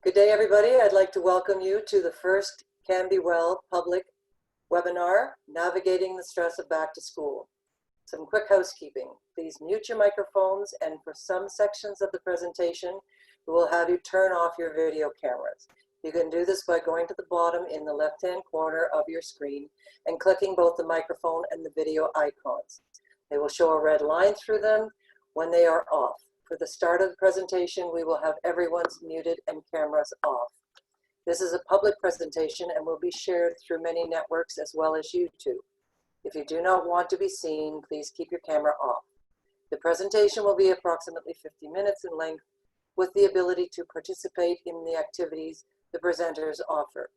Good day, everybody. I'd like to welcome you to the first CanBeWell public webinar, Navigating the Stress of Back to School. Some quick housekeeping. Please mute your microphones, and for some sections of the presentation, we will have you turn off your video cameras. You can do this by going to the bottom in the left-hand corner of your screen and clicking both the microphone and the video icons. They will show a red line through them when they are off. For the start of the presentation, we will have everyone's muted and cameras off. This is a public presentation and will be shared through many networks as well as YouTube. If you do not want to be seen, please keep your camera off. The presentation will be approximately 50 minutes in length, with the ability to participate in the activities the presenters offer.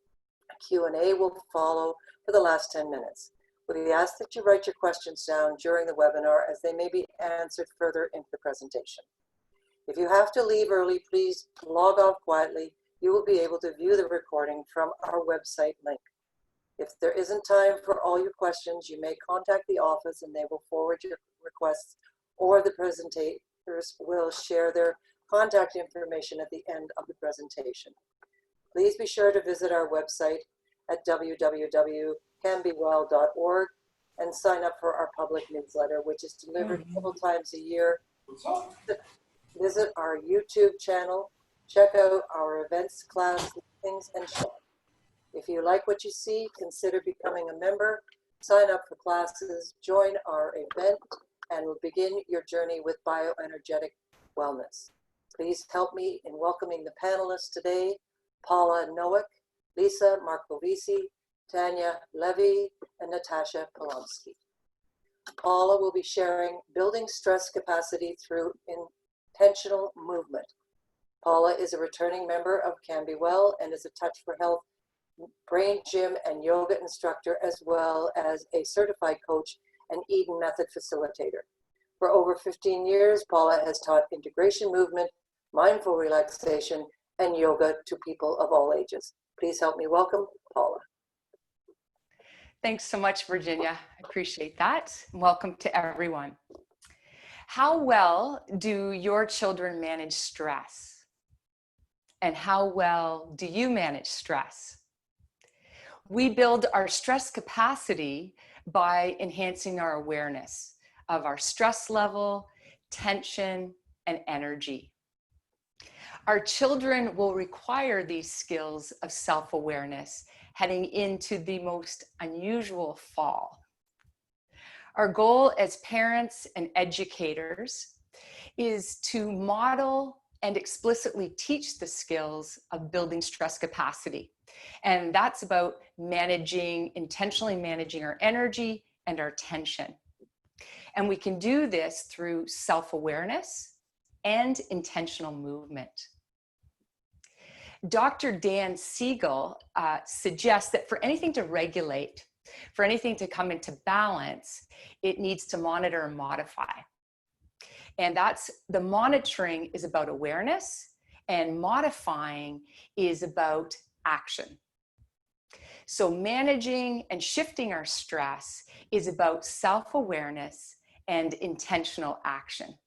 A Q&A will follow for the last 10 minutes. We ask that you write your questions down during the webinar, as they may be answered further into the presentation. If you have to leave early, please log off quietly. You will be able to view the recording from our website link. If there isn't time for all your questions, you may contact the office and they will forward your requests, or the presentators will share their contact information at the end of the presentation. Please be sure to visit our website at www.canbewell.org and sign up for our public newsletter, which is delivered several times a year. Visit our YouTube channel, check out our events, class listings, and shop. If you like what you see, consider becoming a member, sign up for classes, join our event, and begin your journey with bioenergetic wellness. Please help me in welcoming the panelists today: Paula Nowak, Lisa Marcovici, Tanya Levy, and Natascha Polomski. Paula will be sharing building stress capacity through intentional movement. Paula is a returning member of CanBeWell and is a Touch for Health brain gym and yoga instructor, as well as a certified coach and Eden Method facilitator. For over 15 years, Paula has taught integration movement, mindful relaxation, and yoga to people of all ages. Please help me welcome Paula. Thanks so much, Virginia. I appreciate that. Welcome to everyone. How well do your children manage stress? And how well do you manage stress? We build our stress capacity by enhancing our awareness of our stress level, tension, and energy. Our children will require these skills of self-awareness heading into the most unusual fall. Our goal as parents and educators is to model and explicitly teach the skills of building stress capacity. And that's about intentionally managing our energy and our tension. And we can do this through self-awareness and intentional movement. Dr. Dan Siegel suggests that for anything to regulate, for anything to come into balance, it needs to monitor and modify. And the monitoring is about awareness, and modifying is about action. So managing and shifting our stress is about self-awareness and intentional action.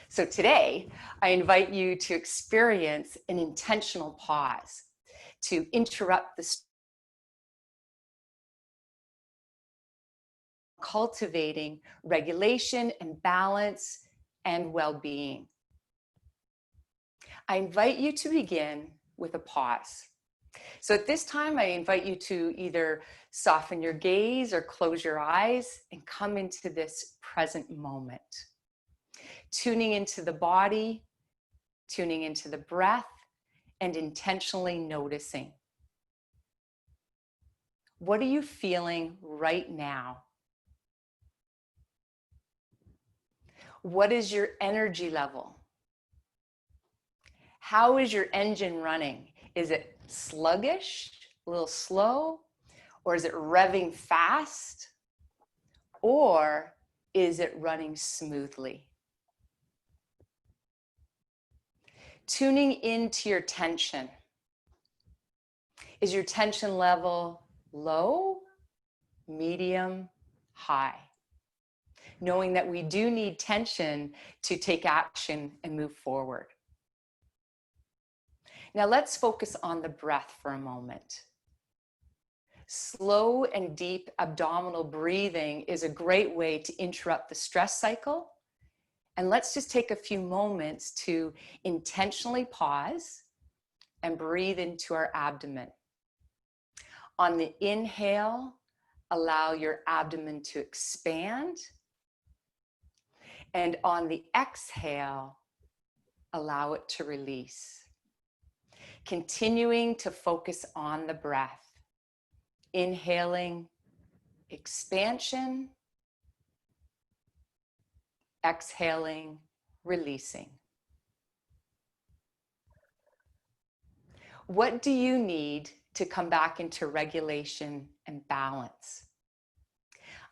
So today, I invite you to experience an intentional pause, to interrupt the cultivating regulation and balance and well-being. I invite you to begin with a pause. So at this time, I invite you to either soften your gaze or close your eyes and come into this present moment. Tuning into the body, tuning into the breath, and intentionally noticing. What are you feeling right now? What is your energy level? How is your engine running? Is it sluggish, a little slow, or is it revving fast, or is it running smoothly? Tuning into your tension. Is your tension level low, medium, high? Knowing that we do need tension to take action and move forward. Now let's focus on the breath for a moment. Slow and deep abdominal breathing is a great way to interrupt the stress cycle. And let's just take a few moments to intentionally pause and breathe into our abdomen. On the inhale, allow your abdomen to expand. And on the exhale, allow it to release. Continuing to focus on the breath. Inhaling, expansion. Exhaling, releasing. What do you need to come back into regulation and balance?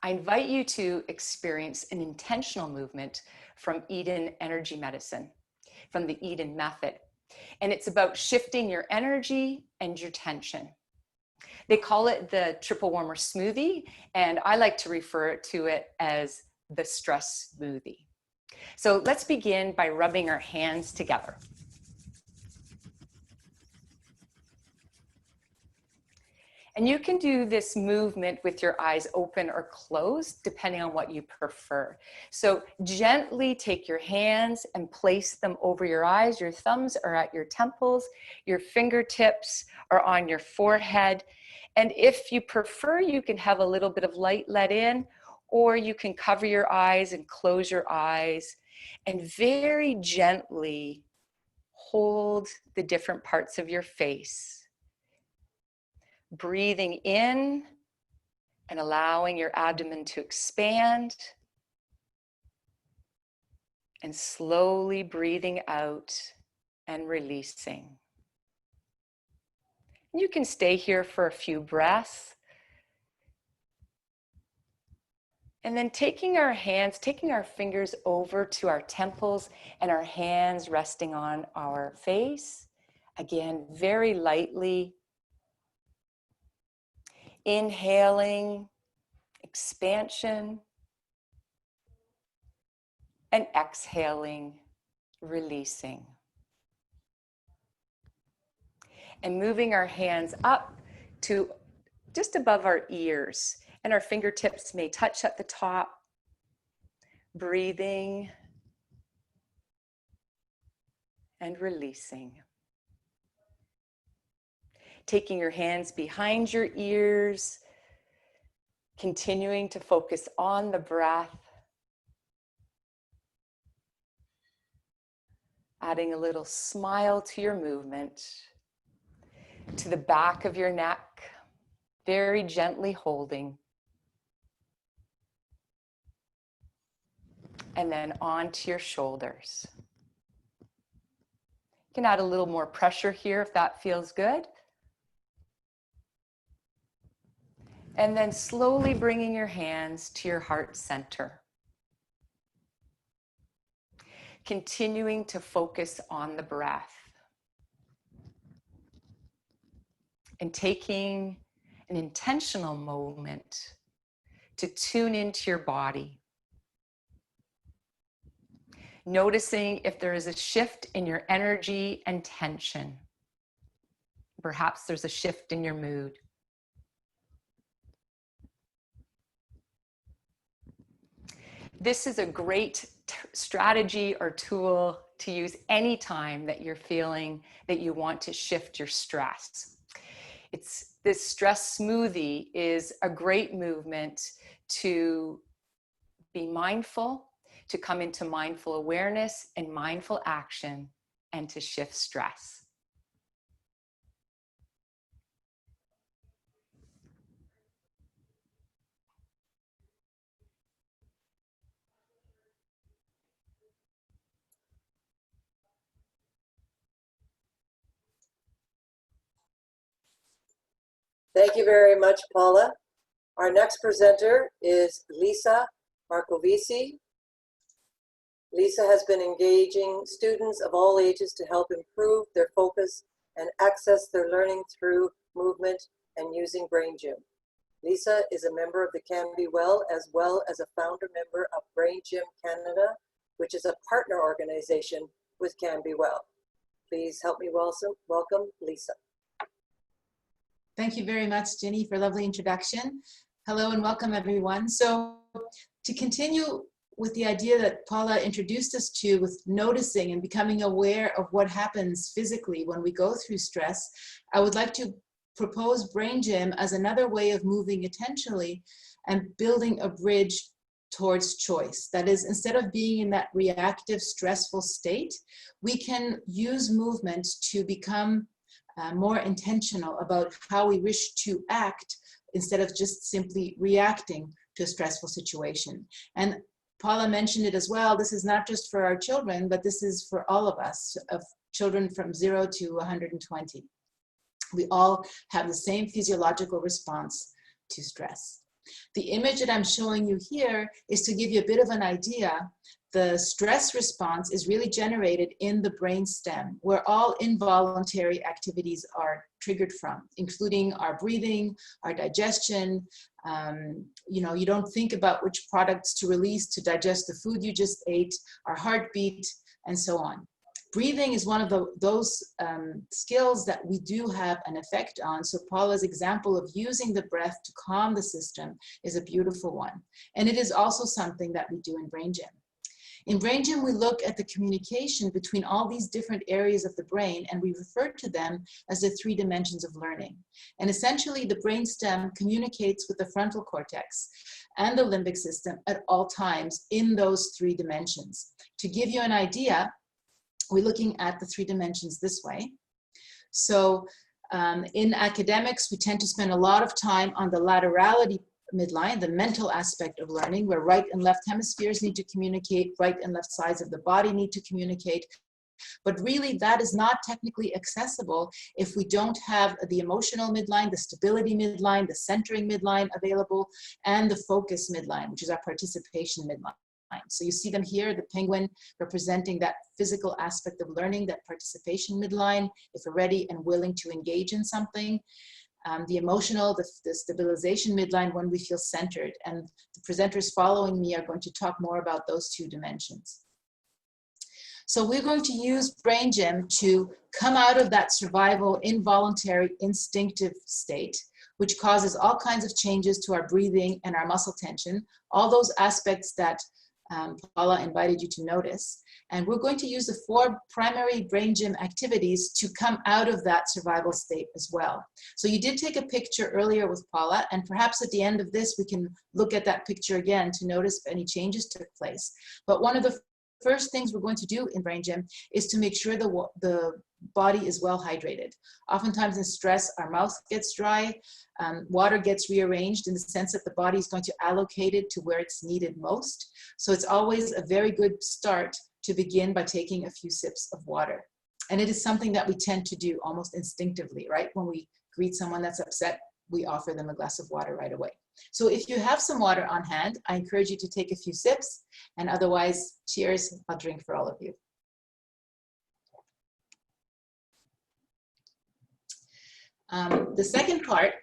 I invite you to experience an intentional movement from Eden Energy Medicine, from the Eden Method. And it's about shifting your energy and your tension. They call it the triple warmer smoothie, and I like to refer to it as the stress smoothie. So let's begin by rubbing our hands together. And you can do this movement with your eyes open or closed, depending on what you prefer. So gently take your hands and place them over your eyes. Your thumbs are at your temples, your fingertips are on your forehead. And if you prefer, you can have a little bit of light let in, or you can cover your eyes and close your eyes and very gently hold the different parts of your face. Breathing in and allowing your abdomen to expand, and slowly breathing out and releasing. You can stay here for a few breaths. And then taking our fingers over to our temples and our hands resting on our face. Again, very lightly. Inhaling, expansion, and exhaling, releasing. And moving our hands up to just above our ears, and our fingertips may touch at the top. Breathing and releasing. Taking your hands behind your ears, continuing to focus on the breath. Adding a little smile to your movement, to the back of your neck, very gently holding. And then onto your shoulders. You can add a little more pressure here if that feels good. And then slowly bringing your hands to your heart center. Continuing to focus on the breath. And taking an intentional moment to tune into your body. Noticing if there is a shift in your energy and tension. Perhaps there's a shift in your mood. This is a great strategy or tool to use anytime that you're feeling that you want to shift your stress. This stress smoothie is a great movement to be mindful, to come into mindful awareness and mindful action, and to shift stress. Thank you very much, Paula. Our next presenter is Lisa Marcovici. Lisa has been engaging students of all ages to help improve their focus and access their learning through movement and using Brain Gym. Lisa is a member of the CanBeWell as well as a founder member of Brain Gym Canada, which is a partner organization with CanBeWell. Please help me welcome Lisa. Thank you very much, Ginny, for a lovely introduction. Hello and welcome, everyone. So to continue with the idea that Paula introduced us to, with noticing and becoming aware of what happens physically when we go through stress, I would like to propose brain gym as another way of moving attentionally and building a bridge towards choice. That is, instead of being in that reactive, stressful state, we can use movement to become more intentional about how we wish to act instead of just simply reacting to a stressful situation. And Paula mentioned it as well. This is not just for our children, but this is for all of us, of children from 0 to 120. We all have the same physiological response to stress. The image that I'm showing you here is to give you a bit of an idea. The stress response is really generated in the brain stem, where all involuntary activities are triggered from, including our breathing, our digestion. You don't think about which products to release to digest the food you just ate, our heartbeat, and so on. Breathing is one of those skills that we do have an effect on. So Paula's example of using the breath to calm the system is a beautiful one. And it is also something that we do in Brain Gym. In Brain Gym, we look at the communication between all these different areas of the brain, and we refer to them as the 3 dimensions of learning. And essentially, the brainstem communicates with the frontal cortex and the limbic system at all times in those 3 dimensions. To give you an idea, we're looking at the 3 dimensions this way. So in academics, we tend to spend a lot of time on the laterality midline, the mental aspect of learning, where right and left hemispheres need to communicate, right and left sides of the body need to communicate. But really, that is not technically accessible if we don't have the emotional midline, the stability midline, the centering midline available, and the focus midline, which is our participation midline. So you see them here, the penguin representing that physical aspect of learning, that participation midline, if we're ready and willing to engage in something. The emotional, the stabilization midline when we feel centered. And the presenters following me are going to talk more about those 2 dimensions. So we're going to use Brain Gym to come out of that survival, involuntary, instinctive state, which causes all kinds of changes to our breathing and our muscle tension, all those aspects that Paula invited you to notice. And we're going to use the 4 primary Brain Gym activities to come out of that survival state as well. So you did take a picture earlier with Paula, and perhaps at the end of this, we can look at that picture again to notice if any changes took place. But one of the first things we're going to do in Brain Gym is to make sure the body is well hydrated. Oftentimes in stress, our mouth gets dry, water gets rearranged in the sense that the body is going to allocate it to where it's needed most. So it's always a very good start to begin by taking a few sips of water. And it is something that we tend to do almost instinctively, right? When we greet someone that's upset, we offer them a glass of water right away. So if you have some water on hand, I encourage you to take a few sips, and otherwise, cheers, I'll drink for all of you. The second part,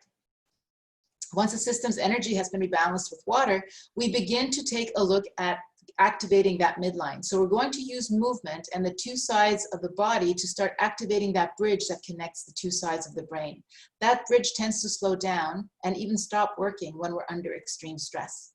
once the system's energy has been rebalanced with water, we begin to take a look at activating that midline. So we're going to use movement and the 2 sides of the body to start activating that bridge that connects the 2 sides of the brain. That bridge tends to slow down and even stop working when we're under extreme stress.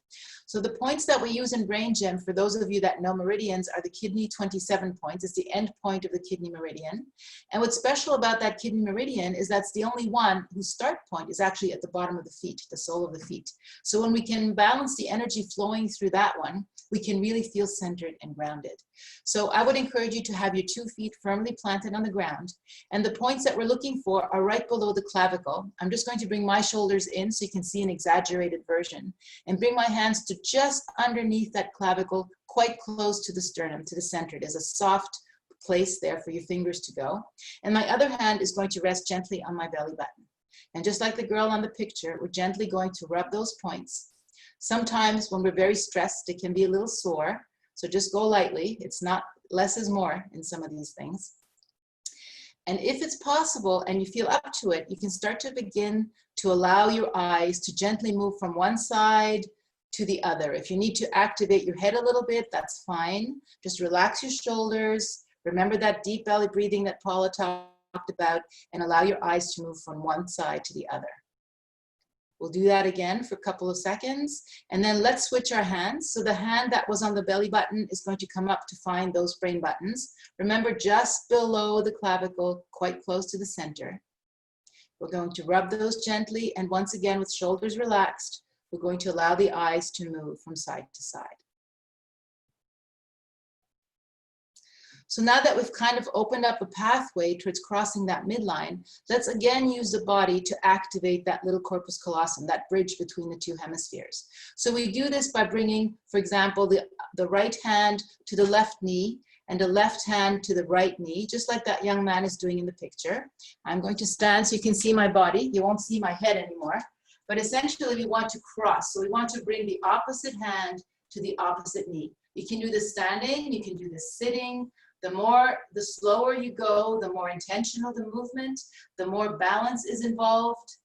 So the points that we use in Brain Gym, for those of you that know meridians, are the kidney 27 points. It's the end point of the kidney meridian. And what's special about that kidney meridian is that's the only one whose start point is actually at the bottom of the feet, the sole of the feet. So when we can balance the energy flowing through that one, we can really feel centered and grounded. So I would encourage you to have your 2 feet firmly planted on the ground. And the points that we're looking for are right below the clavicle. I'm just going to bring my shoulders in so you can see an exaggerated version, and bring my hands to just underneath that clavicle, quite close to the sternum, to the center. There's a soft place there for your fingers to go. And my other hand is going to rest gently on my belly button. And just like the girl on the picture, we're gently going to rub those points. Sometimes when we're very stressed, it can be a little sore. So just go lightly. It's not, less is more in some of these things. And if it's possible and you feel up to it, you can start to begin to allow your eyes to gently move from one side to the other. If you need to activate your head a little bit, that's fine. Just relax your shoulders, Remember that deep belly breathing that Paula talked about, and allow your eyes to move from one side to the other. We'll do that again for a couple of seconds, and then let's switch our hands. So the hand that was on the belly button is going to come up to find those brain buttons. Remember, just below the clavicle, quite close to the center. We're going to rub those gently, and once again, with shoulders relaxed, we're going to allow the eyes to move from side to side. So now that we've kind of opened up a pathway towards crossing that midline, let's again use the body to activate that little corpus callosum, that bridge between the two hemispheres. So we do this by bringing, for example, the right hand to the left knee and the left hand to the right knee, just like that young man is doing in the picture. I'm going to stand so you can see my body. You won't see my head anymore. But essentially, we want to cross. So we want to bring the opposite hand to the opposite knee. You can do this standing, you can do this sitting. The slower you go, the more intentional the movement, the more balance is involved,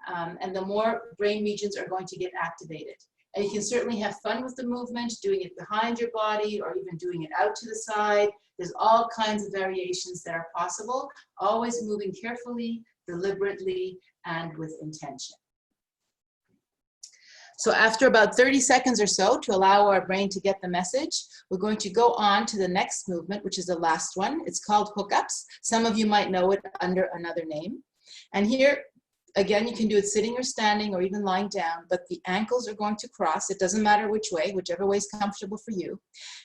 and the more brain regions are going to get activated. And you can certainly have fun with the movement, doing it behind your body or even doing it out to the side. There's all kinds of variations that are possible, always moving carefully, deliberately, and with intention. So after about 30 seconds or so, to allow our brain to get the message, we're going to go on to the next movement, which is the last one. It's called hookups. Some of you might know it under another name. And here, again, you can do it sitting or standing or even lying down, but the ankles are going to cross. It doesn't matter which way, whichever way is comfortable for you.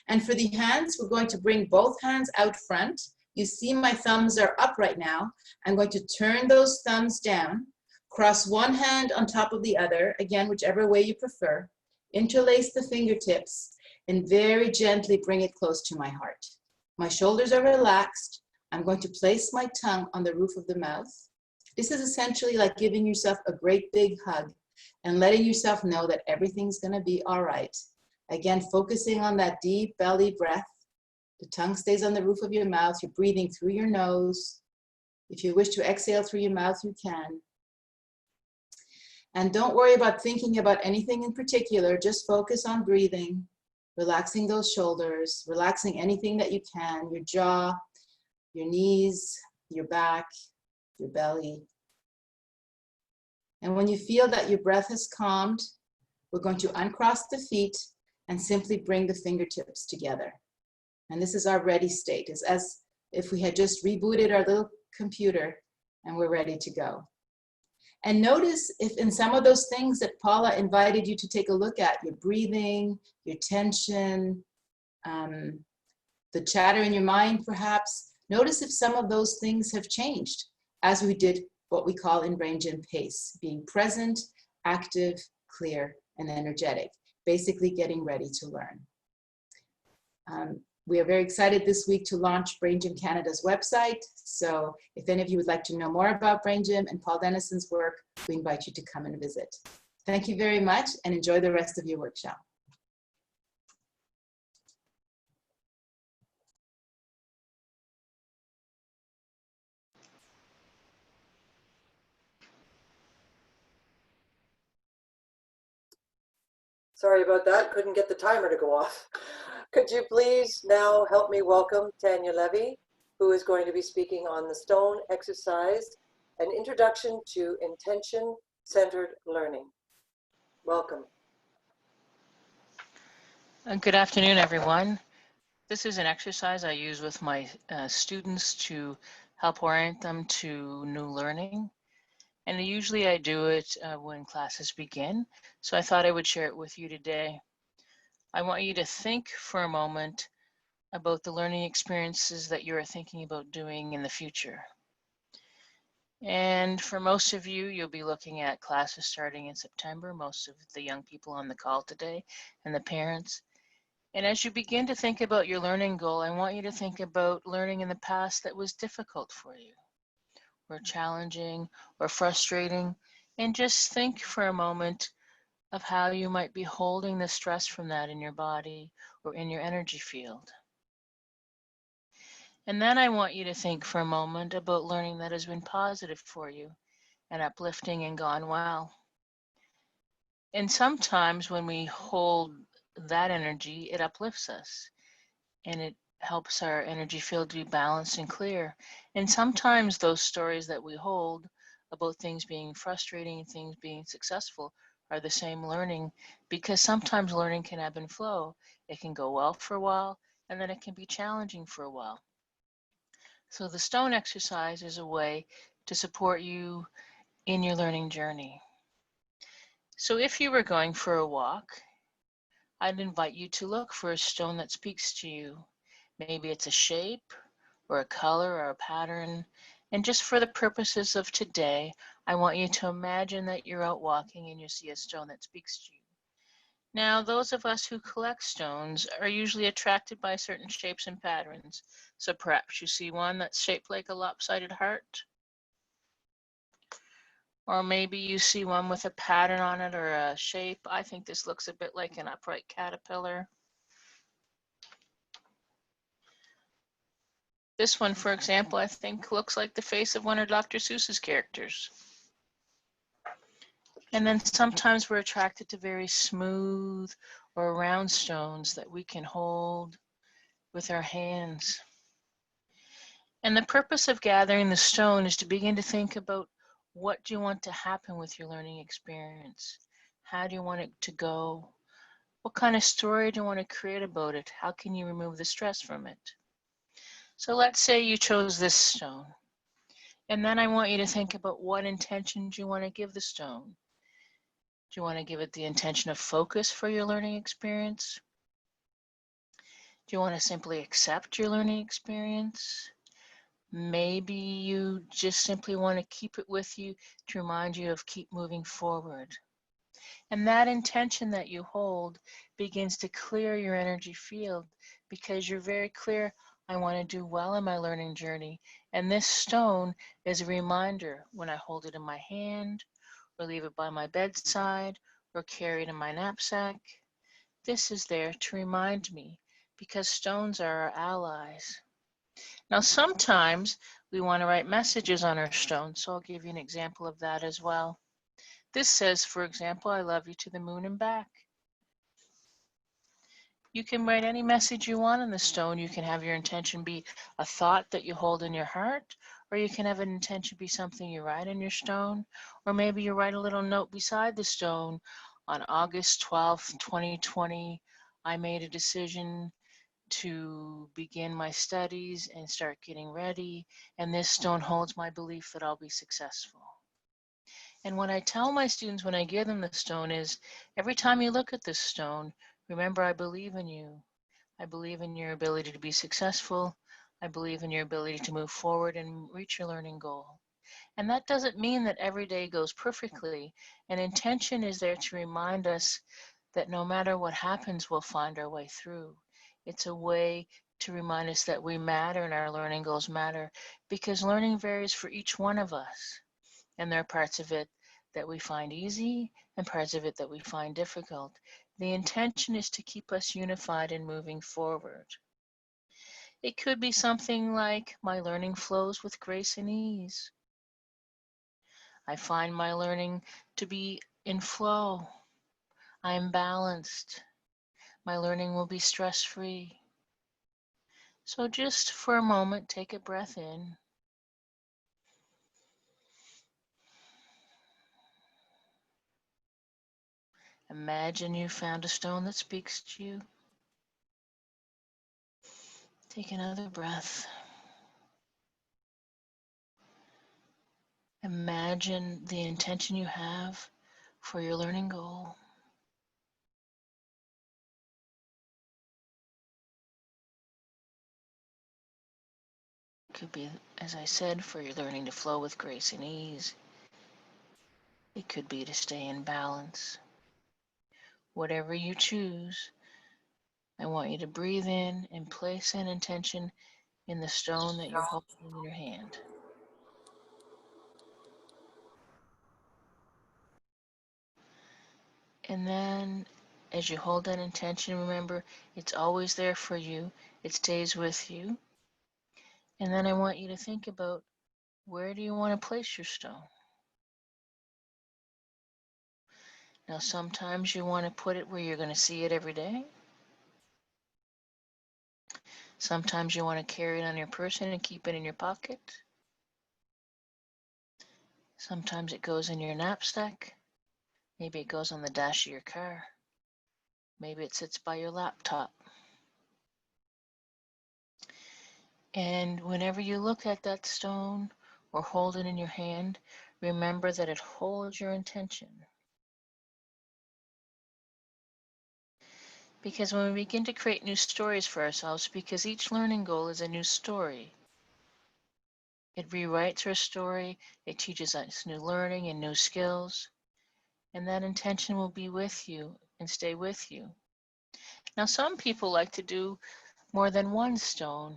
And for the hands, we're going to bring both hands out front. You see my thumbs are up right now. I'm going to turn those thumbs down. Cross one hand on top of the other, again, whichever way you prefer. Interlace the fingertips and very gently bring it close to my heart. My shoulders are relaxed. I'm going to place my tongue on the roof of the mouth. This is essentially like giving yourself a great big hug and letting yourself know that everything's going to be all right. Again, focusing on that deep belly breath. The tongue stays on the roof of your mouth. You're breathing through your nose. If you wish to exhale through your mouth, you can. And don't worry about thinking about anything in particular. Just focus on breathing, relaxing those shoulders, relaxing anything that you can, your jaw, your knees, your back, your belly. And when you feel that your breath has calmed, we're going to uncross the feet and simply bring the fingertips together. And this is our ready state. It's as if we had just rebooted our little computer and we're ready to go. And notice if in some of those things that Paula invited you to take a look at, your breathing, your tension, the chatter in your mind perhaps, notice if some of those things have changed as we did what we call in Brain Gym PACE, being present, active, clear, and energetic, basically getting ready to learn. We are very excited this week to launch Brain Gym Canada's website. So if any of you would like to know more about Brain Gym and Paul Dennison's work, we invite you to come and visit. Thank you very much and enjoy the rest of your workshop. Sorry about that, couldn't get the timer to go off. Could you please now help me welcome Tanya Levy, who is going to be speaking on the stone exercise, an introduction to intention-centered learning. Welcome. Good afternoon, everyone. This is an exercise I use with my students to help orient them to new learning. And usually I do it when classes begin. So I thought I would share it with you today. I want you to think for a moment about the learning experiences that you are thinking about doing in the future. And for most of you, you'll be looking at classes starting in September, most of the young people on the call today and the parents. And as you begin to think about your learning goal, I want you to think about learning in the past that was difficult for you, or challenging, or frustrating, and just think for a moment of how you might be holding the stress from that in your body or in your energy field. And then I want you to think for a moment about learning that has been positive for you and uplifting and gone well. And sometimes when we hold that energy, it uplifts us and it helps our energy field to be balanced and clear. And sometimes those stories that we hold about things being frustrating and things being successful are the same learning, because sometimes learning can ebb and flow. It can go well for a while, and then it can be challenging for a while. So the stone exercise is a way to support you in your learning journey. So if you were going for a walk, I'd invite you to look for a stone that speaks to you. Maybe it's a shape or a color or a pattern. And just for the purposes of today, I want you to imagine that you're out walking and you see a stone that speaks to you. Now, those of us who collect stones are usually attracted by certain shapes and patterns. So perhaps you see one that's shaped like a lopsided heart. Or maybe you see one with a pattern on it or a shape. I think this looks a bit like an upright caterpillar. This one, for example, I think looks like the face of one of Dr. Seuss's characters. And then sometimes we're attracted to very smooth or round stones that we can hold with our hands. And the purpose of gathering the stone is to begin to think about, what do you want to happen with your learning experience? How do you want it to go? What kind of story do you want to create about it? How can you remove the stress from it? So let's say you chose this stone. And then I want you to think about what intentions you want to give the stone. Do you want to give it the intention of focus for your learning experience? Do you want to simply accept your learning experience? Maybe you just simply want to keep it with you to remind you of keep moving forward. And that intention that you hold begins to clear your energy field, because you're very clear, I want to do well in my learning journey. And this stone is a reminder when I hold it in my hand, or leave it by my bedside, or carry it in my knapsack. This is there to remind me, because stones are our allies. Now, sometimes we want to write messages on our stones, so I'll give you an example of that as well. This says, for example, I love you to the moon and back. You can write any message you want on the stone. You can have your intention be a thought that you hold in your heart, or you can have an intention be something you write on your stone, or maybe you write a little note beside the stone. On August 12th, 2020, I made a decision to begin my studies and start getting ready, and this stone holds my belief that I'll be successful. And what I tell my students when I give them the stone is, every time you look at this stone, remember, I believe in you. I believe in your ability to be successful. I believe in your ability to move forward and reach your learning goal. And that doesn't mean that every day goes perfectly. An intention is there to remind us that no matter what happens, we'll find our way through. It's a way to remind us that we matter and our learning goals matter, because learning varies for each one of us. And there are parts of it that we find easy and parts of it that we find difficult. The intention is to keep us unified and moving forward. It could be something like, my learning flows with grace and ease. I find my learning to be in flow. I am balanced. My learning will be stress-free. So just for a moment, take a breath in. Imagine you found a stone that speaks to you. Take another breath. Imagine the intention you have for your learning goal. It could be, as I said, for your learning to flow with grace and ease. It could be to stay in balance. Whatever you choose, I want you to breathe in and place an intention in the stone that you're holding in your hand. And then as you hold that intention, remember, it's always there for you. It stays with you. And then I want you to think about, where do you want to place your stone? Now, sometimes you want to put it where you're going to see it every day. Sometimes you want to carry it on your person and keep it in your pocket. Sometimes it goes in your knapsack. Maybe it goes on the dash of your car. Maybe it sits by your laptop. And whenever you look at that stone or hold it in your hand, remember that it holds your intention. Because when we begin to create new stories for ourselves, because each learning goal is a new story, it rewrites our story, it teaches us new learning and new skills, and that intention will be with you and stay with you. Now, some people like to do more than one stone.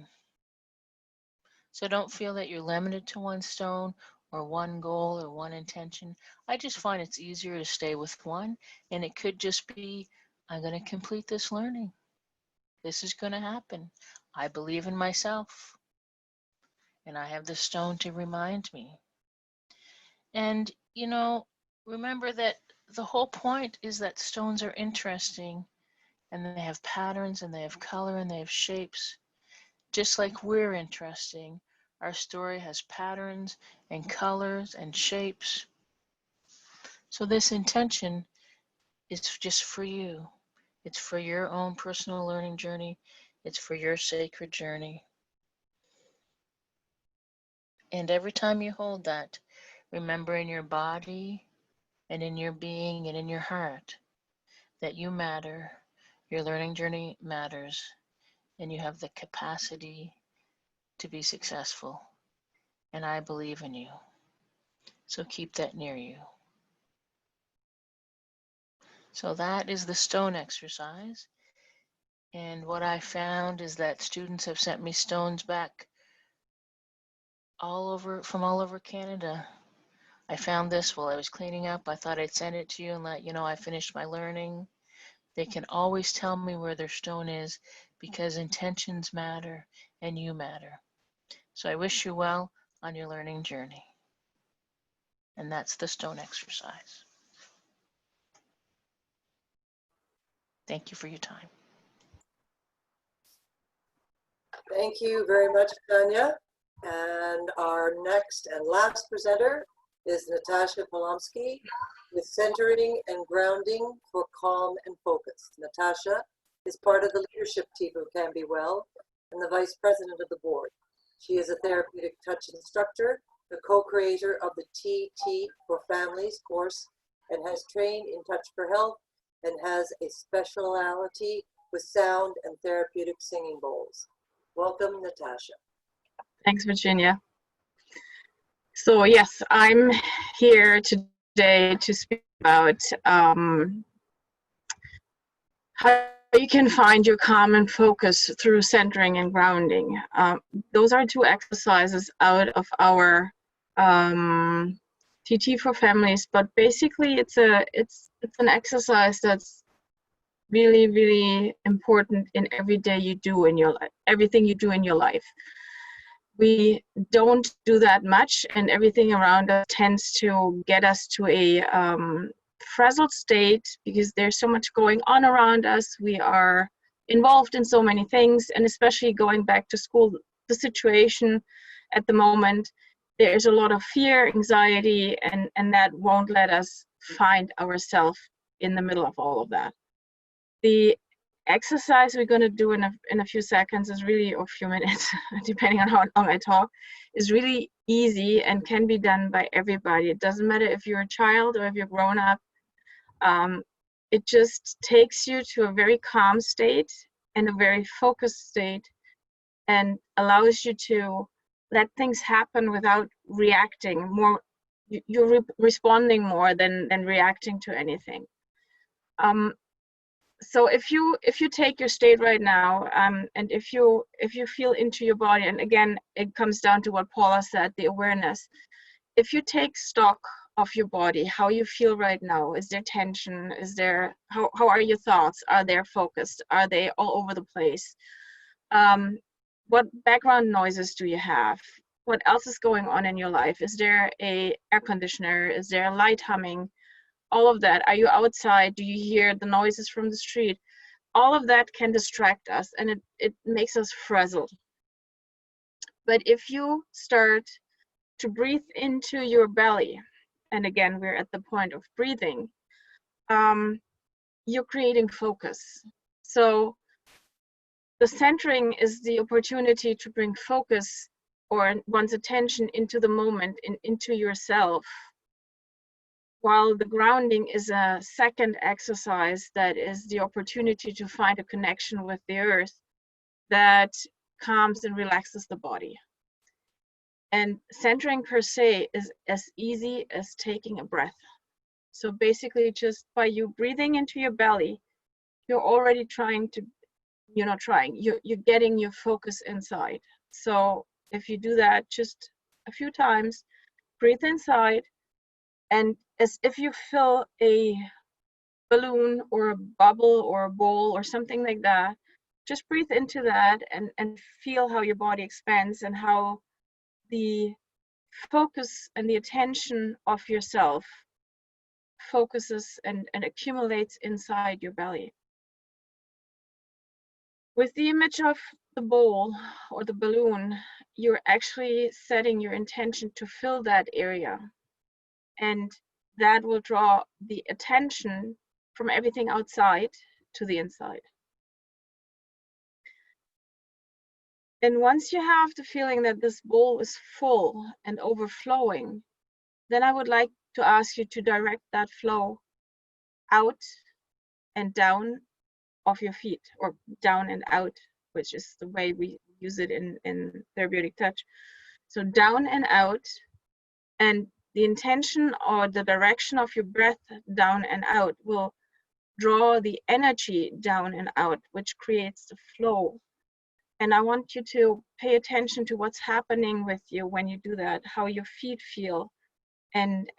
So don't feel that you're limited to one stone or one goal or one intention. I just find it's easier to stay with one, and it could just be, I'm going to complete this learning. This is going to happen. I believe in myself, and I have the stone to remind me. And, you know, remember that the whole point is that stones are interesting, and they have patterns, and they have color, and they have shapes. Just like we're interesting, our story has patterns and colors and shapes. So this intention is just for you. It's for your own personal learning journey. It's for your sacred journey. And every time you hold that, remember in your body and in your being and in your heart that you matter, your learning journey matters, and you have the capacity to be successful. And I believe in you. So keep that near you. So that is the stone exercise. And what I found is that students have sent me stones back from all over Canada. I found this while I was cleaning up. I thought I'd send it to you and let you know I finished my learning. They can always tell me where their stone is because intentions matter and you matter. So I wish you well on your learning journey. And that's the stone exercise. Thank you for your time. Thank you very much, Tanya. And our next and last presenter is Natascha Polomski with Centering and Grounding for Calm and Focus. Natascha is part of the leadership team of CanBeWell and the vice president of the board. She is a therapeutic touch instructor, the co-creator of the TT for Families course, and has trained in Touch for Health and has a specialty with sound and therapeutic singing bowls. Welcome, Natascha. Thanks, Virginia. So yes, I'm here today to speak about how you can find your calm and focus through centering and grounding. Those are two exercises out of our TT for Families, but basically it's an exercise that's really, really important in everything you do in your life. We don't do that much, and everything around us tends to get us to a frazzled state because there's so much going on around us. We are involved in so many things, and especially going back to school, the situation at the moment, there's a lot of fear, anxiety, and that won't let us find ourselves in the middle of all of that. The exercise we're going to do in a few seconds is really, or a few minutes, depending on how long I talk, is really easy and can be done by everybody. It doesn't matter if you're a child or if you're grown up. It just takes you to a very calm state and a very focused state and allows you to let things happen without reacting more. You're responding more than reacting to anything. So if you take your state right now, and if you feel into your body, and again, it comes down to what Paula said, the awareness. If you take stock of your body, how you feel right now, is there tension? Is there, how are your thoughts? Are they focused? Are they all over the place? What background noises do you have? What else is going on in your life? Is there a air conditioner? Is there a light humming? All of that. Are you outside? Do you hear the noises from the street? all of that can distract us, and it makes us frazzled. But if you start to breathe into your belly, and again, we're at the point of breathing, you're creating focus. So the centering is the opportunity to bring focus or one's attention into the moment and into yourself, while the grounding is a second exercise that is the opportunity to find a connection with the earth that calms and relaxes the body. And centering per se is as easy as taking a breath. So basically, just by you breathing into your belly, you're already you're getting your focus inside. So if you do that just a few times, breathe inside, and as if you fill a balloon or a bubble or a bowl or something like that, just breathe into that and feel how your body expands and how the focus and the attention of yourself focuses and accumulates inside your belly. With the image of the bowl or the balloon, you're actually setting your intention to fill that area, and that will draw the attention from everything outside to the inside. And once you have the feeling that this bowl is full and overflowing, then I would like to ask you to direct that flow out and down of your feet, or down and out, which is the way we use it in therapeutic touch. So down and out, and the intention or the direction of your breath down and out will draw the energy down and out, which creates the flow. And I want you to pay attention to what's happening with you when you do that, how your feet feel, and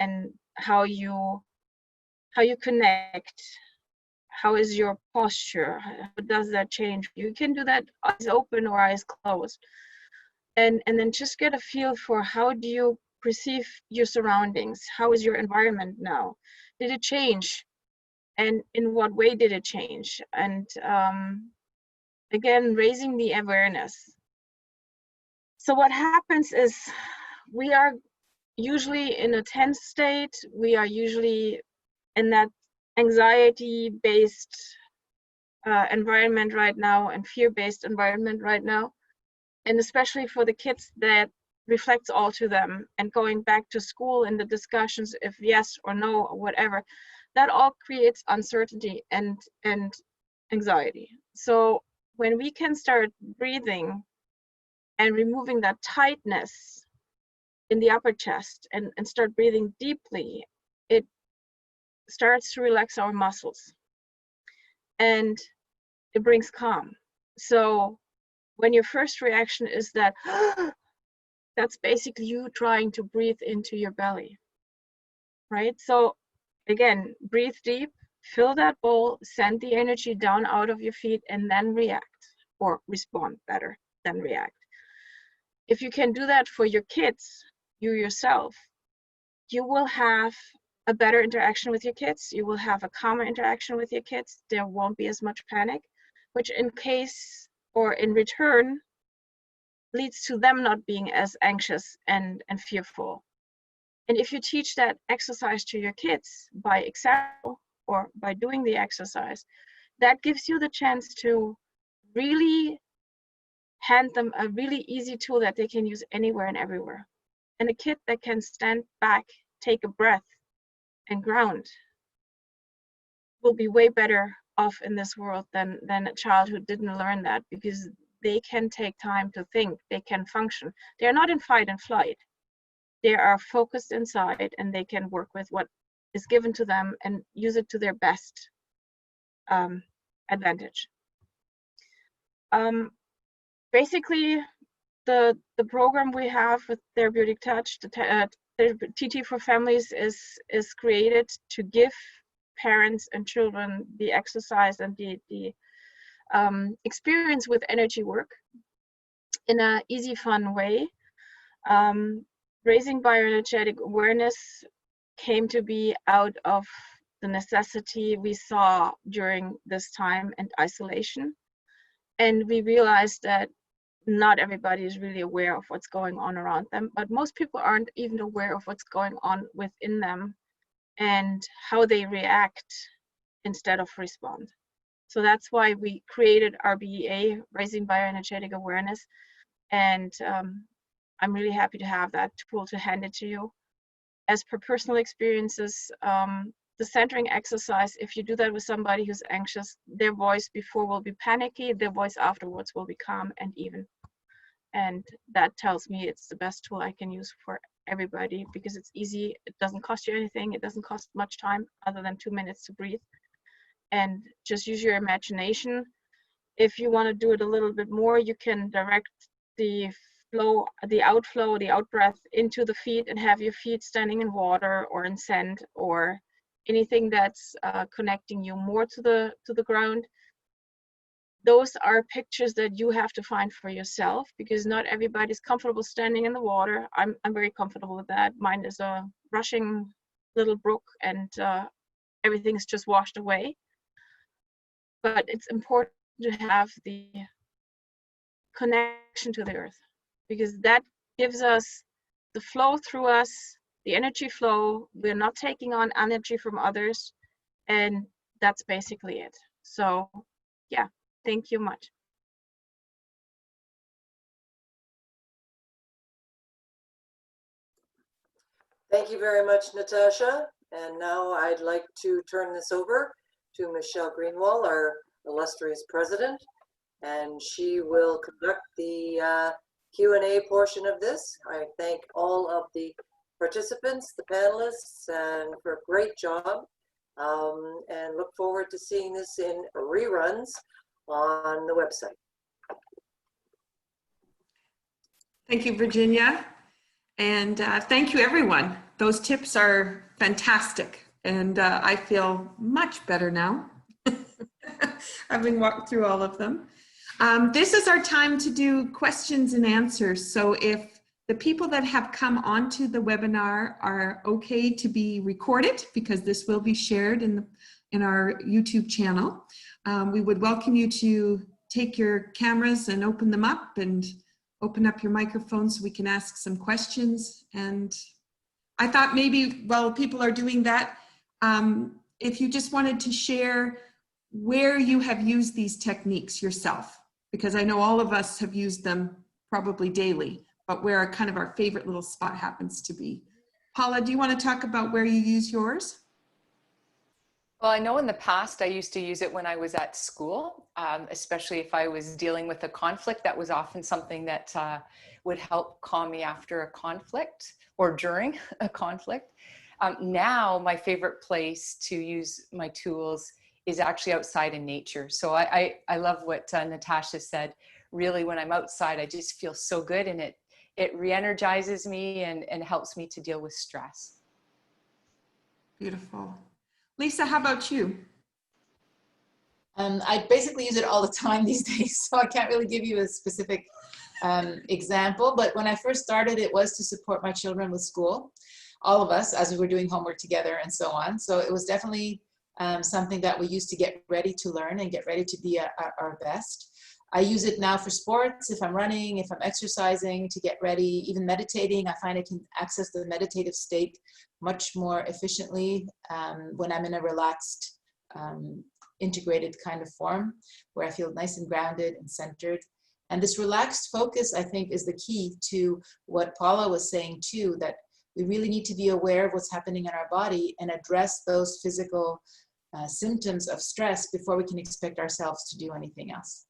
how you connect. How is your posture? How does that change? You can do that eyes open or eyes closed. And then just get a feel for how do you perceive your surroundings? How is your environment now? Did it change? And in what way did it change? And again, raising the awareness. So what happens is we are usually in a tense state. We are usually in that anxiety-based environment right now and fear-based environment right now. And especially for the kids, that reflects all to them. And going back to school and the discussions, if yes or no or whatever, that all creates uncertainty and anxiety. So when we can start breathing and removing that tightness in the upper chest and start breathing deeply, it starts to relax our muscles and it brings calm. So when your first reaction is that, that's basically you trying to breathe into your belly, right? So again, breathe deep, fill that bowl, send the energy down out of your feet, and then react, or respond better than react. If you can do that for your kids, you yourself, you will have a better interaction with your kids. You will have a calmer interaction with your kids. There won't be as much panic, which in case or in return leads to them not being as anxious and fearful. And if you teach that exercise to your kids by example or by doing the exercise, that gives you the chance to really hand them a really easy tool that they can use anywhere and everywhere. And a kid that can stand back, take a breath, and ground will be way better off in this world than a child who didn't learn that, because they can take time to think, they can function. They're not in fight and flight. They are focused inside, and they can work with what is given to them and use it to their best advantage. Basically, the program we have with Therapeutic Touch, the TT for Families, is created to give parents and children the exercise and the experience with energy work in an easy, fun way. Raising bioenergetic awareness came to be out of the necessity we saw during this time and isolation. And we realized that not everybody is really aware of what's going on around them, but most people aren't even aware of what's going on within them and how they react instead of respond. So that's why we created RBEA, Raising Bioenergetic Awareness. And I'm really happy to have that tool to hand it to you. As per personal experiences, the centering exercise, if you do that with somebody who's anxious, their voice before will be panicky, their voice afterwards will be calm and even. And that tells me it's the best tool I can use for everybody because it's easy, it doesn't cost you anything, it doesn't cost much time other than 2 minutes to breathe. And just use your imagination. If you want to do it a little bit more, you can direct the flow, the outflow, the outbreath into the feet and have your feet standing in water or in sand or anything that's connecting you more to the ground. Those are pictures that you have to find for yourself because not everybody's comfortable standing in the water. I'm very comfortable with that. Mine is a rushing little brook and everything's just washed away. But it's important to have the connection to the earth because that gives us the flow through us, the energy flow. We're not taking on energy from others, and that's basically it. So yeah, thank you much. Thank you very much, Natascha. And now I'd like to turn this over to Michelle Greenwald, our illustrious president, and she will conduct the Q&A portion of this. I thank all of the participants, the panelists, and for a great job, and look forward to seeing this in reruns on the website. Thank you, Virginia. And thank you, everyone. Those tips are fantastic. And I feel much better now, having walked through all of them. This is our time to do questions and answers. So if the people that have come onto the webinar are okay to be recorded, because this will be shared in our YouTube channel, we would welcome you to take your cameras and open them up and open up your microphone so we can ask some questions. And I thought maybe while people are doing that, if you just wanted to share where you have used these techniques yourself, because I know all of us have used them probably daily, but where kind of our favorite little spot happens to be. Paula, do you want to talk about where you use yours? Well, I know in the past I used to use it when I was at school, especially if I was dealing with a conflict. That was often something that would help calm me after a conflict or during a conflict. Now, my favorite place to use my tools is actually outside in nature. So I love what Natascha said. Really, when I'm outside, I just feel so good, and it re-energizes me and helps me to deal with stress. Beautiful. Lisa, how about you? I basically use it all the time these days, so I can't really give you a specific example. But when I first started, it was to support my children with school, all of us, as we were doing homework together and so on. So it was definitely something that we used to get ready to learn and get ready to be at our best. I use it now for sports, if I'm running, if I'm exercising, to get ready, even meditating. I find I can access the meditative state much more efficiently when I'm in a relaxed, integrated kind of form, where I feel nice and grounded and centered. And this relaxed focus, I think, is the key to what Paula was saying too, that we really need to be aware of what's happening in our body and address those physical symptoms of stress before we can expect ourselves to do anything else.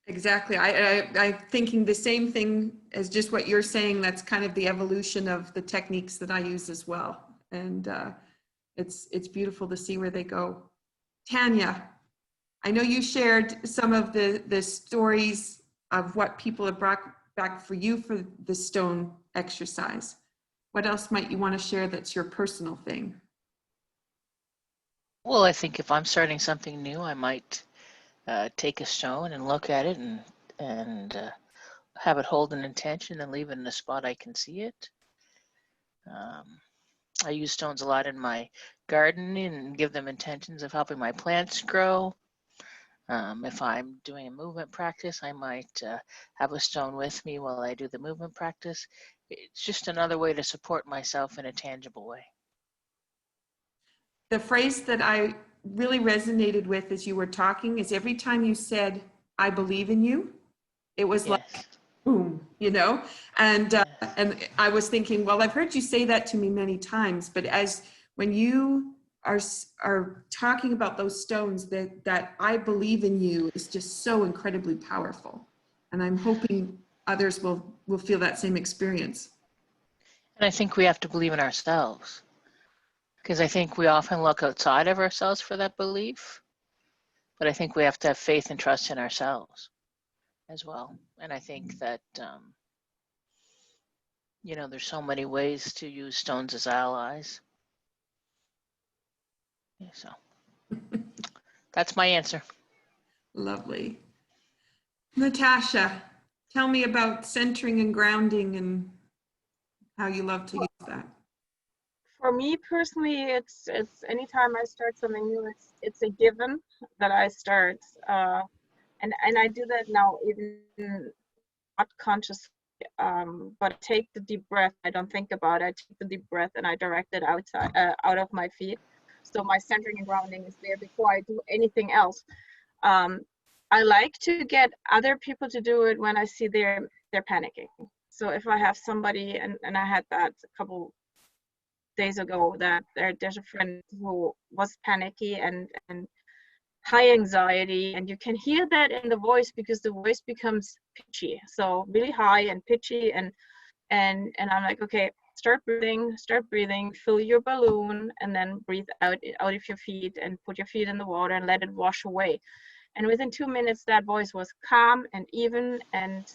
Exactly. I'm thinking the same thing as just what you're saying. That's kind of the evolution of the techniques that I use as well. And it's beautiful to see where they go. Tanya, I know you shared some of the stories of what people have brought back for you for the stone exercise. What else might you want to share that's your personal thing? Well, I think if I'm starting something new, I might take a stone and look at it and have it hold an intention and leave it in a spot I can see it. I use stones a lot in my gardening and give them intentions of helping my plants grow. If I'm doing a movement practice, I might have a stone with me while I do the movement practice. It's just another way to support myself in a tangible way. The phrase that I really resonated with as you were talking is every time you said, "I believe in you," it was like, Yes. boom, you know? And I was thinking, well, I've heard you say that to me many times, but when you are talking about those stones, that I believe in you is just so incredibly powerful. And I'm hoping others will feel that same experience. And I think we have to believe in ourselves, because I think we often look outside of ourselves for that belief, but I think we have to have faith and trust in ourselves as well. And I think that, you know, there's so many ways to use stones as allies. Yeah, so that's my answer. Lovely. Natascha, tell me about centering and grounding and how you love to use that. For me personally, it's anytime I start something new, it's a given that I start, and I do that now even not consciously, but I take the deep breath. I don't think about it. I take the deep breath and I direct it outside, out of my feet. So my centering and grounding is there before I do anything else. I like to get other people to do it when I see they're panicking. So if I have somebody, and I had that a couple days ago, that there's a friend who was panicky and high anxiety, and you can hear that in the voice because the voice becomes pitchy, so really high and pitchy, and I'm like, okay, start breathing, fill your balloon, and then breathe out of your feet and put your feet in the water and let it wash away. And within 2 minutes, that voice was calm and even, and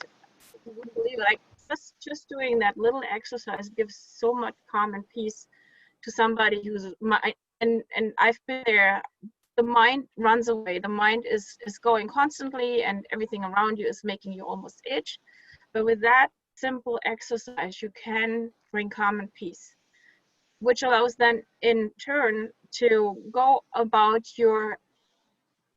you wouldn't believe it. Like just doing that little exercise gives so much calm and peace to somebody who's and I've been there. The mind runs away. The mind is going constantly, and everything around you is making you almost itch. But with that simple exercise, you can bring calm and peace, which allows then in turn to go about your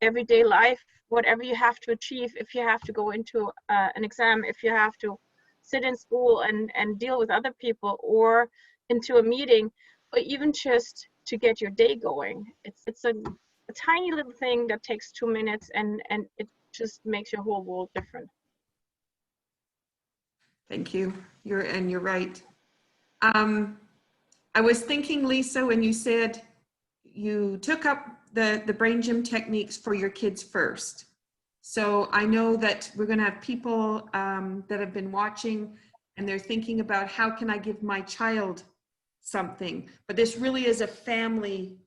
everyday life, whatever you have to achieve. If you have to go into an exam, if you have to sit in school and deal with other people, or into a meeting, or even just to get your day going. It's a tiny little thing that takes 2 minutes, and it just makes your whole world different. Thank you. You're right. I was thinking, Lisa, when you said you took up the brain gym techniques for your kids first. So I know that we're going to have people that have been watching, and they're thinking about how can I give my child something, but this really is a family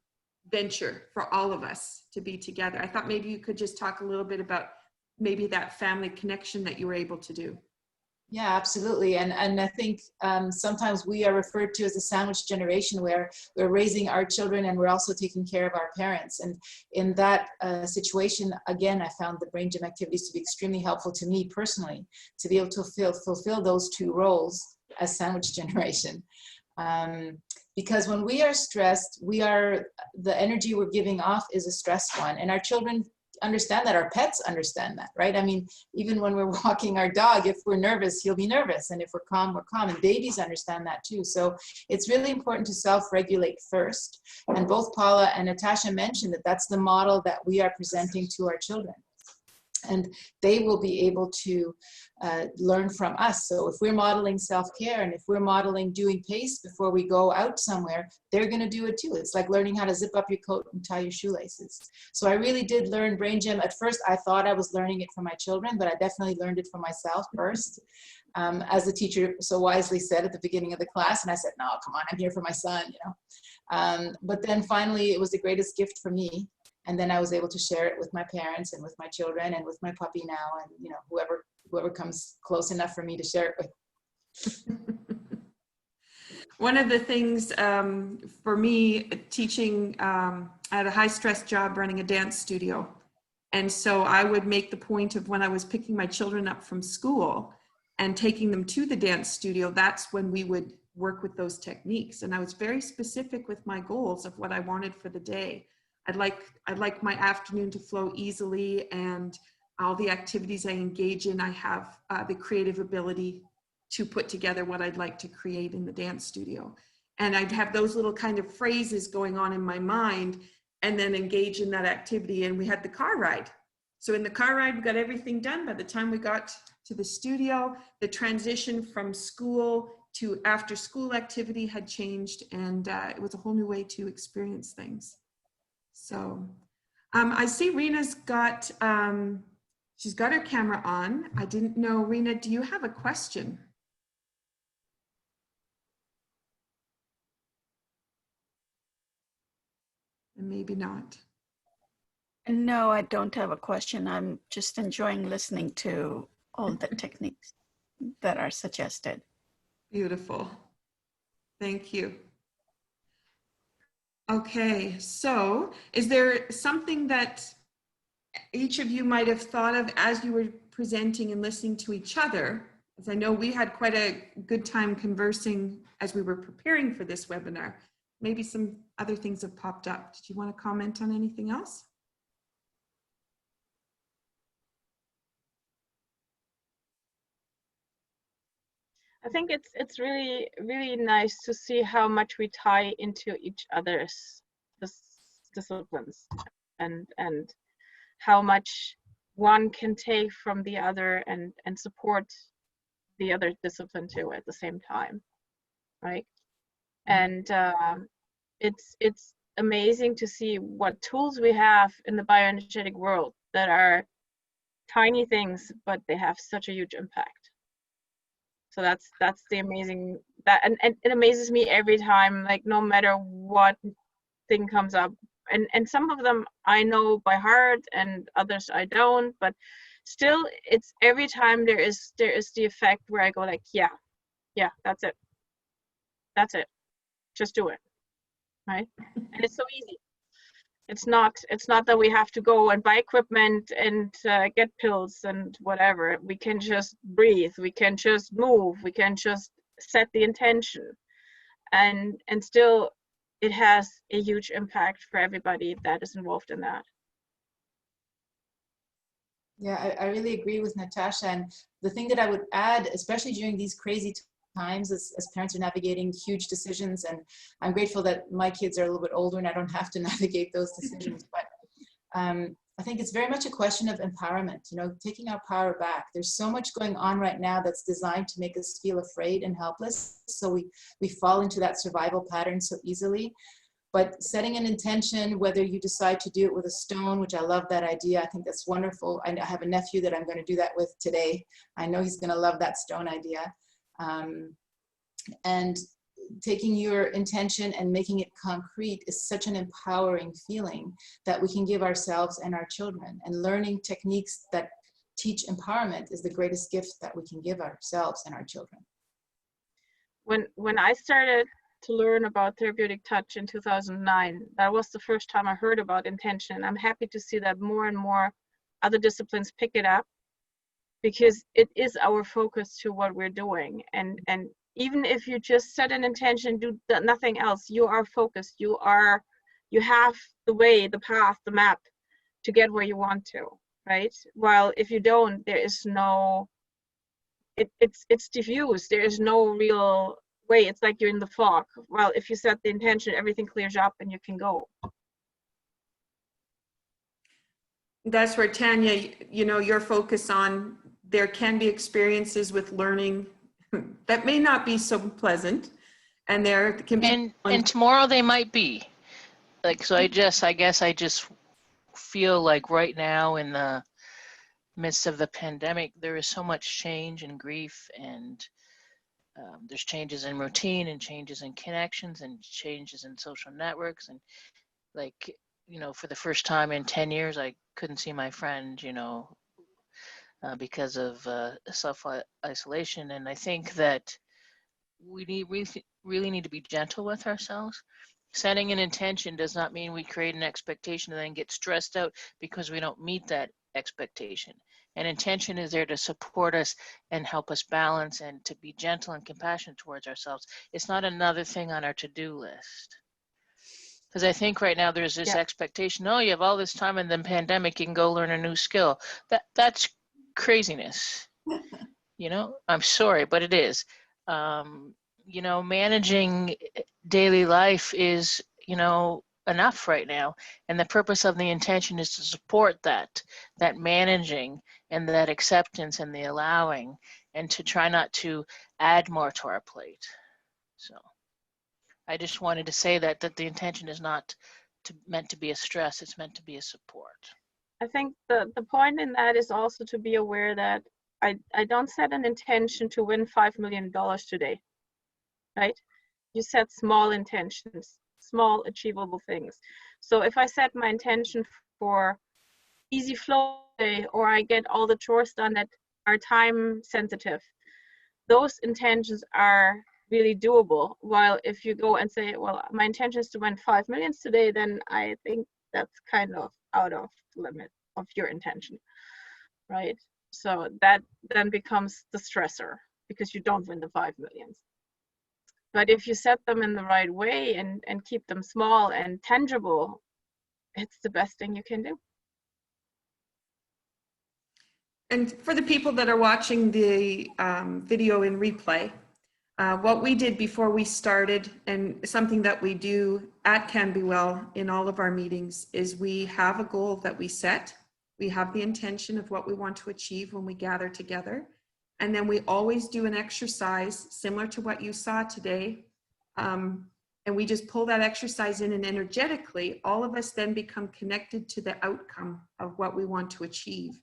venture for all of us to be together. I thought maybe you could just talk a little bit about maybe that family connection that you were able to do. Yeah, absolutely. And I think sometimes we are referred to as a sandwich generation, where we're raising our children and we're also taking care of our parents. And in that situation, again, I found the brain gym activities to be extremely helpful to me personally, to be able to fulfill those two roles as sandwich generation. Because when we are stressed, the energy we're giving off is a stressed one, and our children understand that. Our pets understand that, right? I mean, even when we're walking our dog, if we're nervous, he'll be nervous, and if we're calm, we're calm, and babies understand that too. So it's really important to self-regulate first, and both Paula and Natascha mentioned that that's the model that we are presenting to our children, and they will be able to learn from us. So if we're modeling self-care, and if we're modeling doing pace before we go out somewhere, they're going to do it too. It's like learning how to zip up your coat and tie your shoelaces. So I really did learn brain gym. At first, I thought I was learning it for my children, but I definitely learned it for myself first. As the teacher so wisely said at the beginning of the class, and I said, no, come on, I'm here for my son, you know. But then finally, it was the greatest gift for me. And then I was able to share it with my parents and with my children and with my puppy now, and you know, whoever comes close enough for me to share it with. One of the things for me, teaching, I had a high stress job running a dance studio. And so I would make the point of when I was picking my children up from school and taking them to the dance studio, that's when we would work with those techniques. And I was very specific with my goals of what I wanted for the day. I'd like my afternoon to flow easily, and all the activities I engage in, I have the creative ability to put together what I'd like to create in the dance studio. And I'd have those little kind of phrases going on in my mind, and then engage in that activity. And we had the car ride. So in the car ride, we got everything done. By the time we got to the studio, the transition from school to after school activity had changed, and it was a whole new way to experience things. So I see Rena's got, she's got her camera on. I didn't know, Rena, do you have a question? And maybe not. No, I don't have a question. I'm just enjoying listening to all the techniques that are suggested. Beautiful. Thank you. Okay, so is there something that each of you might have thought of as you were presenting and listening to each other? As I know we had quite a good time conversing as we were preparing for this webinar. Maybe some other things have popped up. Did you want to comment on anything else? I think it's really, really nice to see how much we tie into each other's disciplines, and how much one can take from the other and support the other discipline too at the same time, right? And it's amazing to see what tools we have in the bioenergetic world that are tiny things, but they have such a huge impact. So that's the amazing, that and it amazes me every time, like no matter what thing comes up, and some of them I know by heart and others I don't, but still it's every time there is the effect where I go like, yeah, that's it, just do it, right? And it's so easy. It's not that we have to go and buy equipment and get pills and whatever. We can just breathe, we can just move, we can just set the intention, and still it has a huge impact for everybody that is involved in that. Yeah, I really agree with Natascha. And the thing that I would add, especially during these crazy times as parents are navigating huge decisions, and I'm grateful that my kids are a little bit older and I don't have to navigate those decisions, but I think it's very much a question of empowerment, taking our power back. There's so much going on right now that's designed to make us feel afraid and helpless, so we fall into that survival pattern so easily. But setting an intention, whether you decide to do it with a stone, which I love that idea, I think that's wonderful. I have a nephew that I'm going to do that with today. I know he's going to love that stone idea. And taking your intention and making it concrete is such an empowering feeling that we can give ourselves and our children. And learning techniques that teach empowerment is the greatest gift that we can give ourselves and our children. When I started to learn about therapeutic touch in 2009, that was the first time I heard about intention. I'm happy to see that more and more other disciplines pick it up, because it is our focus to what we're doing. And even if you just set an intention, do nothing else, you are focused, you have the way, the path, the map to get where you want to, right? While if you don't, there is no, it's diffused, there is no real way. It's like you're in the fog. Well, if you set the intention, everything clears up and you can go. That's where, Tanya, your focus on, there can be experiences with learning that may not be so pleasant, and there can be and tomorrow they might be like, so I guess I just feel like right now in the midst of the pandemic, there is so much change and grief, and there's changes in routine and changes in connections and changes in social networks, and like, for the first time in 10 years I couldn't see my friend, because of self-isolation. And I think that we really need to be gentle with ourselves. Setting an intention does not mean we create an expectation and then get stressed out because we don't meet that expectation. And intention is there to support us and help us balance and to be gentle and compassionate towards ourselves. It's not another thing on our to-do list. Because I think right now there's this expectation, oh, you have all this time in the pandemic, you can go learn a new skill. That's craziness. You know, I'm sorry, but it is. You know, managing daily life is, you know, enough right now. And the purpose of the intention is to support that managing and that acceptance and the allowing, and to try not to add more to our plate. So I just wanted to say that the intention is not meant to be a stress, it's meant to be a support. I think the point in that is also to be aware that I don't set an intention to win $5 million today, right? You set small intentions, small achievable things. So if I set my intention for easy flow day, or I get all the chores done that are time sensitive, those intentions are really doable. While if you go and say, well, my intention is to win 5 million today, then I think that's kind of out of the limit of your intention, right? So that then becomes the stressor, because you don't win the 5 million. But if you set them in the right way and keep them small and tangible, it's the best thing you can do. And for the people that are watching the video in replay, what we did before we started, and something that we do at CanBeWell in all of our meetings, is we have a goal that we set. We have the intention of what we want to achieve when we gather together. And then we always do an exercise similar to what you saw today. And we just pull that exercise in, and energetically, all of us then become connected to the outcome of what we want to achieve.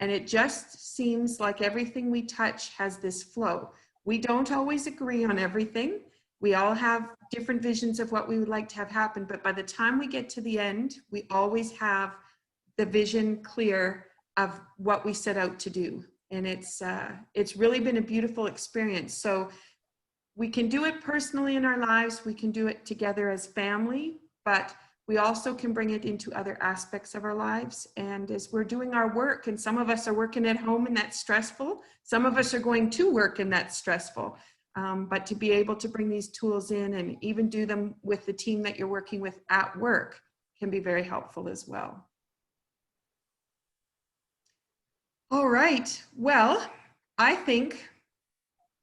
And it just seems like everything we touch has this flow. We don't always agree on everything. We all have different visions of what we would like to have happen, but by the time we get to the end, we always have the vision clear of what we set out to do. And it's really been a beautiful experience. So we can do it personally in our lives, we can do it together as family, but we also can bring it into other aspects of our lives. And as we're doing our work, and some of us are working at home and that's stressful, some of us are going to work and that's stressful, but to be able to bring these tools in and even do them with the team that you're working with at work can be very helpful as well. All right, well, I think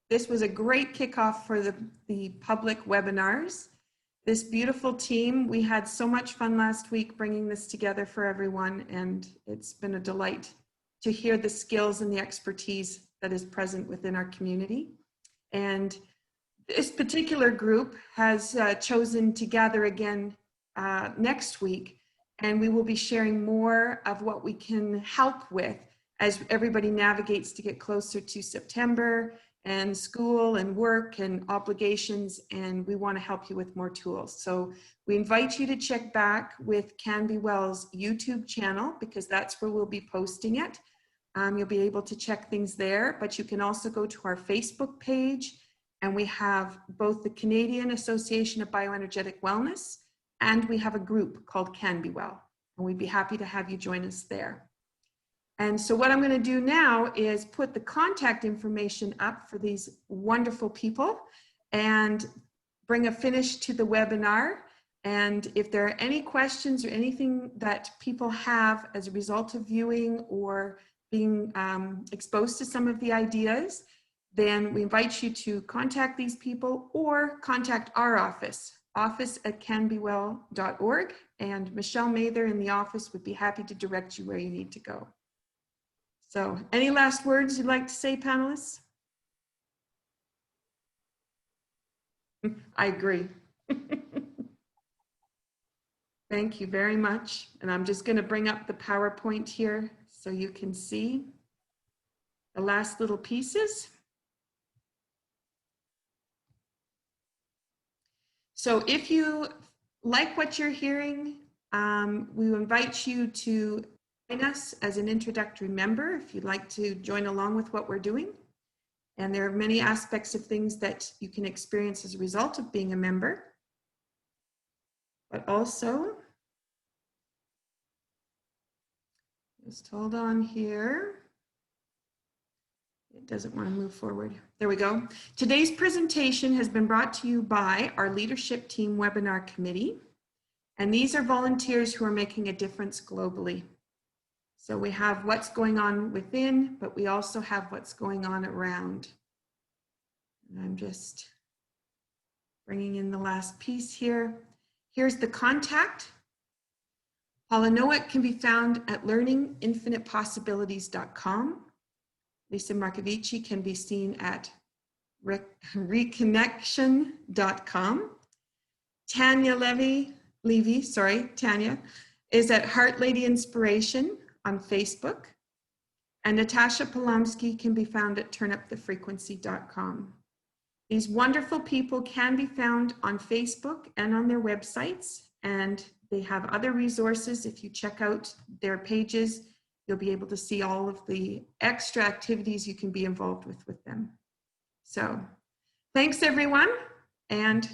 this was a great kickoff for the public webinars. This beautiful team, we had so much fun last week bringing this together for everyone, and it's been a delight to hear the skills and the expertise that is present within our community. And this particular group has chosen to gather again next week, and we will be sharing more of what we can help with as everybody navigates to get closer to September and school and work and obligations, and we want to help you with more tools. So we invite you to check back with CanBeWell's YouTube channel, because that's where we'll be posting it. You'll be able to check things there, but you can also go to our Facebook page, and we have both the Canadian Association of Bioenergetic Wellness, and we have a group called CanBeWell, and we'd be happy to have you join us there. And so what I'm going to do now is put the contact information up for these wonderful people and bring a finish to the webinar. And if there are any questions or anything that people have as a result of viewing or being exposed to some of the ideas, then we invite you to contact these people or contact our office@canbewell.org, and Michelle Mather in the office would be happy to direct you where you need to go. So any last words you'd like to say, panelists? I agree. Thank you very much. And I'm just going to bring up the PowerPoint here so you can see the last little pieces. So if you like what you're hearing, we invite you to join us as an introductory member if you'd like to join along with what we're doing. And there are many aspects of things that you can experience as a result of being a member. But also, just hold on here. It doesn't want to move forward. There we go. Today's presentation has been brought to you by our Leadership Team Webinar Committee. And these are volunteers who are making a difference globally. So we have what's going on within, but we also have what's going on around. And I'm just bringing in the last piece here. Here's the contact. Paula Nowak can be found at learninginfinitepossibilities.com. Lisa Marcovici can be seen at reconnection.com. Tanya Levy, Tanya, is at Heart Lady Inspiration on Facebook. And Natascha Polomski can be found at turnupthefrequency.com. These wonderful people can be found on Facebook and on their websites, and they have other resources. If you check out their pages, you'll be able to see all of the extra activities you can be involved with them. So thanks everyone, and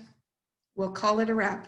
we'll call it a wrap.